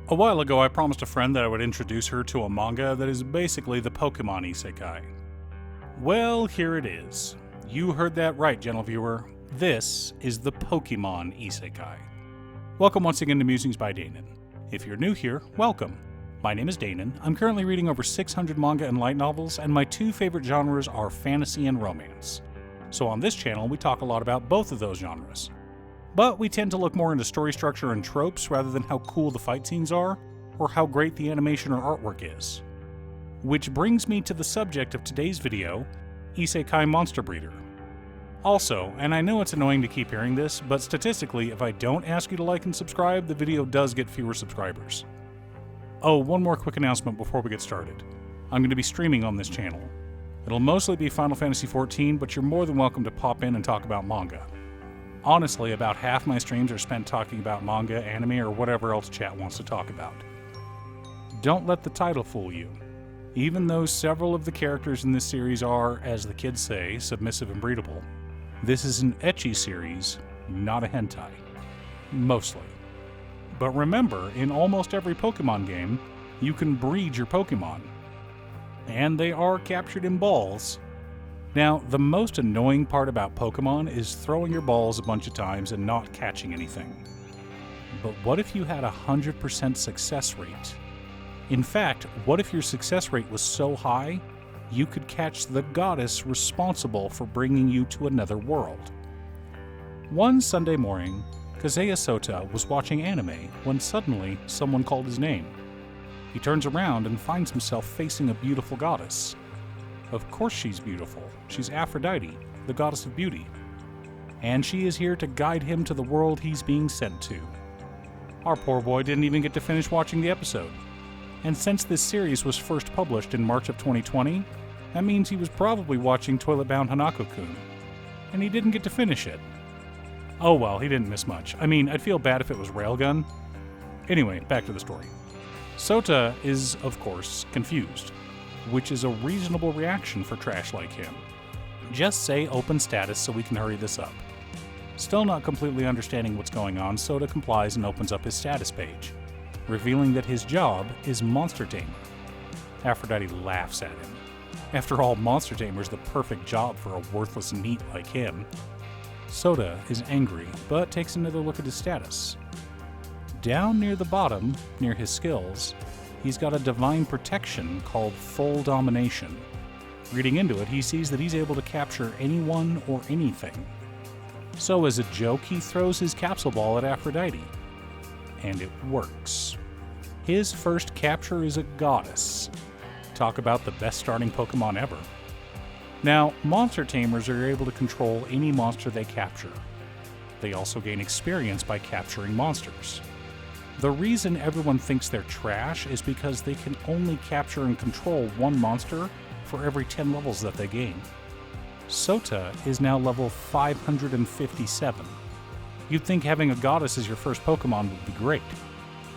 A while ago, I promised a friend that I would introduce her to a manga that is basically the Pokemon Isekai. Well, here it is. You heard that right, gentle viewer. This is the Pokemon Isekai. Welcome once again to Musings by Danon. If you're new here, welcome. My name is Danon. I'm currently reading over 600 manga and light novels, and my two favorite genres are fantasy and romance. So on this channel, we talk a lot about both of those genres. But we tend to look more into story structure and tropes rather than how cool the fight scenes are, or how great the animation or artwork is. Which brings me to the subject of today's video, Isekai Monster Breeder. Also, and I know it's annoying to keep hearing this, but statistically, if I don't ask you to like and subscribe, the video does get fewer subscribers. Oh, one more quick announcement before we get started. I'm going to be streaming on this channel. It'll mostly be Final Fantasy XIV, but you're more than welcome to pop in and talk about manga. Honestly, about half my streams are spent talking about manga, anime, or whatever else chat wants to talk about. Don't let the title fool you. Even though several of the characters in this series are, as the kids say, submissive and breedable, this is an ecchi series, not a hentai. Mostly. But remember, in almost every Pokemon game, you can breed your Pokemon. And they are captured in balls. Now, the most annoying part about Pokemon is throwing your balls a bunch of times and not catching anything. But what if you had a 100% success rate? In fact, what if your success rate was so high, you could catch the goddess responsible for bringing you to another world? One Sunday morning, Kazuya Sota was watching anime when suddenly someone called his name. He turns around and finds himself facing a beautiful goddess. Of course she's beautiful. She's Aphrodite, the goddess of beauty. And she is here to guide him to the world he's being sent to. Our poor boy didn't even get to finish watching the episode. And since this series was first published in March of 2020, that means he was probably watching Toilet Bound Hanako-kun. And he didn't get to finish it. Oh well, he didn't miss much. I mean, I'd feel bad if it was Railgun. Anyway, back to the story. Sota is, of course, confused, which is a reasonable reaction for trash like him. Just say open status so we can hurry this up. Still not completely understanding what's going on, Sota complies and opens up his status page, revealing that his job is Monster Tamer. Aphrodite laughs at him. After all, Monster Tamer's the perfect job for a worthless NEET like him. Sota is angry, but takes another look at his status. Down near the bottom, near his skills, he's got a divine protection called Full Domination. Reading into it, he sees that he's able to capture anyone or anything. So as a joke, he throws his capsule ball at Aphrodite. And it works. His first capture is a goddess. Talk about the best starting Pokemon ever. Now, monster tamers are able to control any monster they capture. They also gain experience by capturing monsters. The reason everyone thinks they're trash is because they can only capture and control one monster for every 10 levels that they gain. Sota is now level 557. You'd think having a goddess as your first Pokemon would be great.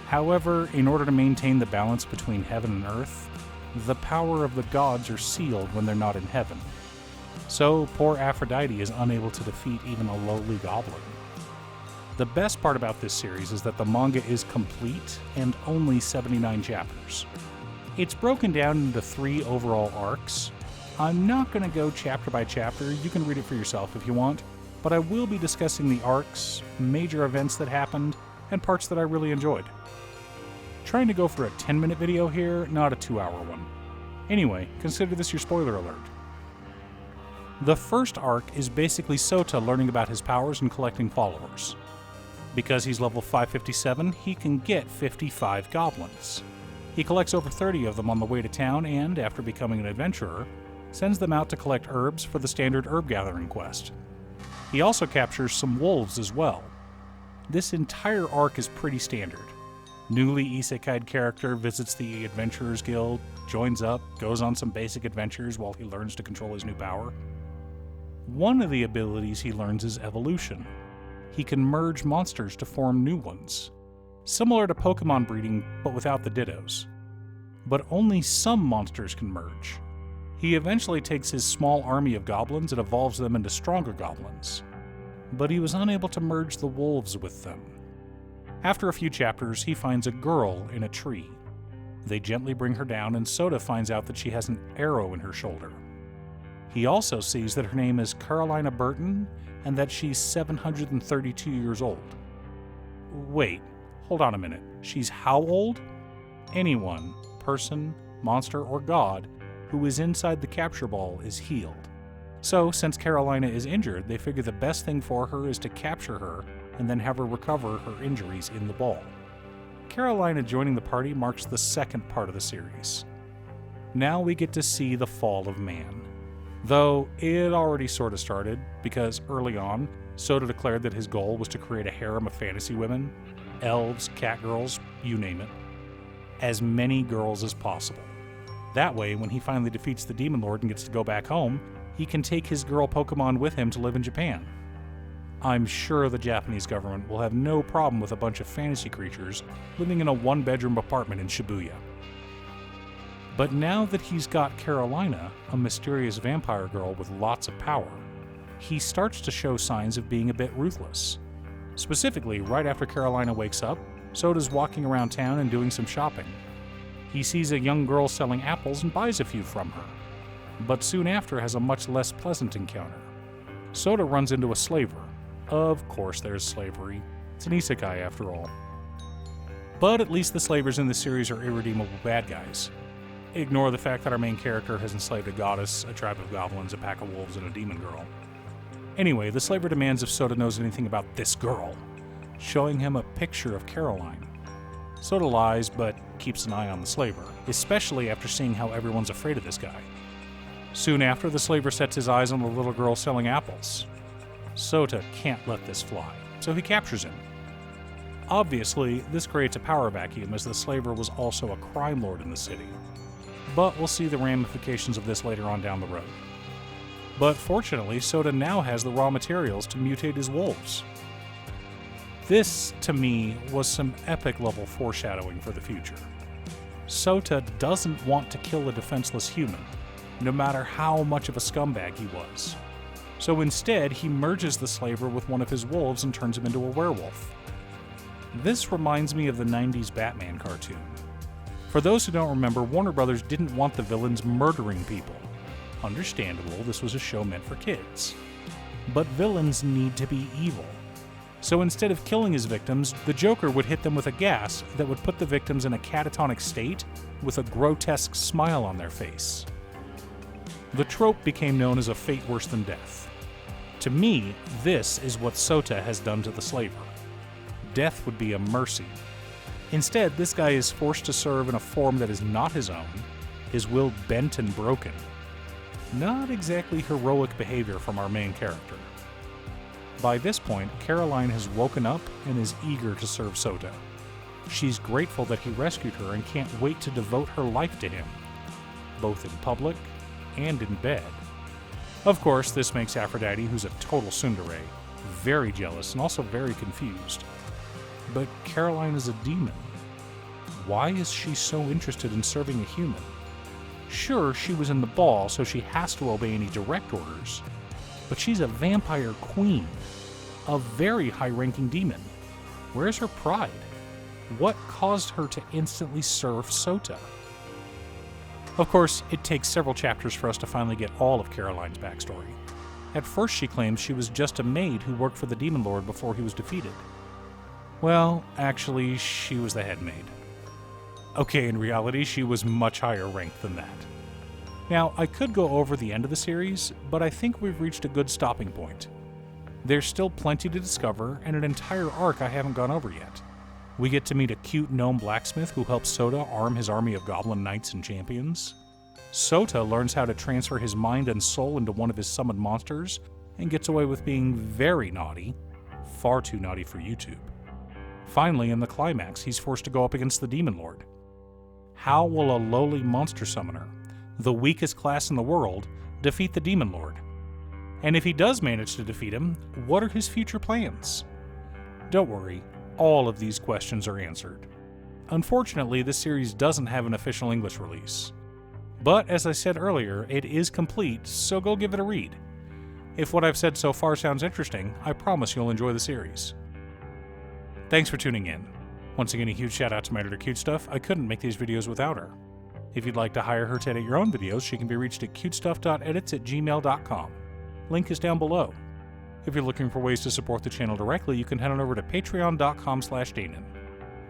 However, in order to maintain the balance between heaven and earth, the power of the gods are sealed when they're not in heaven. So poor Aphrodite is unable to defeat even a lowly goblin. The best part about this series is that the manga is complete and only 79 chapters. It's broken down into 3 overall arcs. I'm not going to go chapter by chapter, you can read it for yourself if you want, but I will be discussing the arcs, major events that happened, and parts that I really enjoyed. Trying to go for a 10-minute video here, not a 2-hour one. Anyway, consider this your spoiler alert. The first arc is basically Sota learning about his powers and collecting followers. Because he's level 557, he can get 55 goblins. He collects over 30 of them on the way to town and, after becoming an adventurer, sends them out to collect herbs for the standard herb gathering quest. He also captures some wolves as well. This entire arc is pretty standard. Newly isekai'd character visits the Adventurers Guild, joins up, goes on some basic adventures while he learns to control his new power. One of the abilities he learns is evolution. He can merge monsters to form new ones. Similar to Pokemon breeding, but without the Dittos. But only some monsters can merge. He eventually takes his small army of goblins and evolves them into stronger goblins. But he was unable to merge the wolves with them. After a few chapters, he finds a girl in a tree. They gently bring her down, and Sota finds out that she has an arrow in her shoulder. He also sees that her name is Carolina Burton and that she's 732 years old. Wait, hold on a minute. She's how old? Anyone, person, monster, or god who is inside the capture ball is healed. So, since Carolina is injured, they figure the best thing for her is to capture her and then have her recover her injuries in the ball. Carolina joining the party marks the second part of the series. Now we get to see the fall of man. Though it already sort of started, because early on, Sota declared that his goal was to create a harem of fantasy women, elves, catgirls, you name it. As many girls as possible. That way, when he finally defeats the Demon Lord and gets to go back home, he can take his girl Pokemon with him to live in Japan. I'm sure the Japanese government will have no problem with a bunch of fantasy creatures living in a one-bedroom apartment in Shibuya. But now that he's got Carolina, a mysterious vampire girl with lots of power, he starts to show signs of being a bit ruthless. Specifically, right after Carolina wakes up, Sota's walking around town and doing some shopping. He sees a young girl selling apples and buys a few from her, but soon after has a much less pleasant encounter. Sota runs into a slaver. Of course there's slavery. It's an isekai after all. But at least the slavers in the series are irredeemable bad guys. Ignore the fact that our main character has enslaved a goddess, a tribe of goblins, a pack of wolves, and a demon girl. Anyway, the slaver demands if Sota knows anything about this girl, showing him a picture of Caroline. Sota lies, but keeps an eye on the slaver, especially after seeing how everyone's afraid of this guy. Soon after, the slaver sets his eyes on the little girl selling apples. Sota can't let this fly, so he captures him. Obviously, this creates a power vacuum as the slaver was also a crime lord in the city. But we'll see the ramifications of this later on down the road. But fortunately, Sota now has the raw materials to mutate his wolves. This, to me, was some epic level foreshadowing for the future. Sota doesn't want to kill a defenseless human, no matter how much of a scumbag he was. So instead, he merges the slaver with one of his wolves and turns him into a werewolf. This reminds me of the 90s Batman cartoon. For those who don't remember, Warner Brothers didn't want the villains murdering people. Understandable, this was a show meant for kids. But villains need to be evil. So instead of killing his victims, the Joker would hit them with a gas that would put the victims in a catatonic state with a grotesque smile on their face. The trope became known as a fate worse than death. To me, this is what Sota has done to the slaver. Death would be a mercy. Instead, this guy is forced to serve in a form that is not his own, his will bent and broken. Not exactly heroic behavior from our main character. By this point, Caroline has woken up and is eager to serve Sota. She's grateful that he rescued her and can't wait to devote her life to him, both in public and in bed. Of course, this makes Aphrodite, who's a total tsundere, very jealous and also very confused. But Caroline is a demon. Why is she so interested in serving a human? Sure, she was in the ball, so she has to obey any direct orders. But she's a vampire queen, a very high-ranking demon. Where's her pride? What caused her to instantly serve Sota? Of course, it takes several chapters for us to finally get all of Caroline's backstory. At first she claims she was just a maid who worked for the Demon Lord before he was defeated. Well, actually, she was the head maid. Okay, in reality, she was much higher ranked than that. Now, I could go over the end of the series, but I think we've reached a good stopping point. There's still plenty to discover, and an entire arc I haven't gone over yet. We get to meet a cute gnome blacksmith who helps Sota arm his army of goblin knights and champions. Sota learns how to transfer his mind and soul into one of his summoned monsters, and gets away with being very naughty, far too naughty for YouTube. Finally, in the climax, he's forced to go up against the Demon Lord. How will a lowly monster summoner, the weakest class in the world, defeat the Demon Lord? And if he does manage to defeat him, what are his future plans? Don't worry, all of these questions are answered. Unfortunately, this series doesn't have an official English release. But as I said earlier, it is complete, so go give it a read. If what I've said so far sounds interesting, I promise you'll enjoy the series. Thanks for tuning in. Once again, a huge shout out to my editor Cute Stuff. I couldn't make these videos without her. If you'd like to hire her to edit your own videos, she can be reached at cutestuff.edits@gmail.com. Link is down below. If you're looking for ways to support the channel directly, you can head on over to patreon.com/Danon.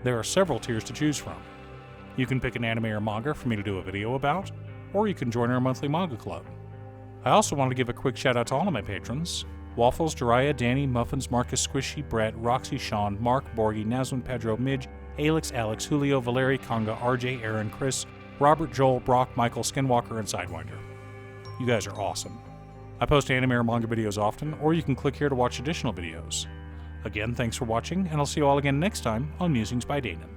There are several tiers to choose from. You can pick an anime or manga for me to do a video about, or you can join our monthly manga club. I also want to give a quick shout out to all of my patrons: Waffles, Jiraiya, Danny, Muffins, Marcus, Squishy, Brett, Roxy, Sean, Mark, Borgie, Nazwin, Pedro, Midge, Alex, Alex, Julio, Valeri, Conga, RJ, Aaron, Chris, Robert, Joel, Brock, Michael, Skinwalker, and Sidewinder. You guys are awesome. I post anime or manga videos often, or you can click here to watch additional videos. Again, thanks for watching, and I'll see you all again next time on Musings by Danon.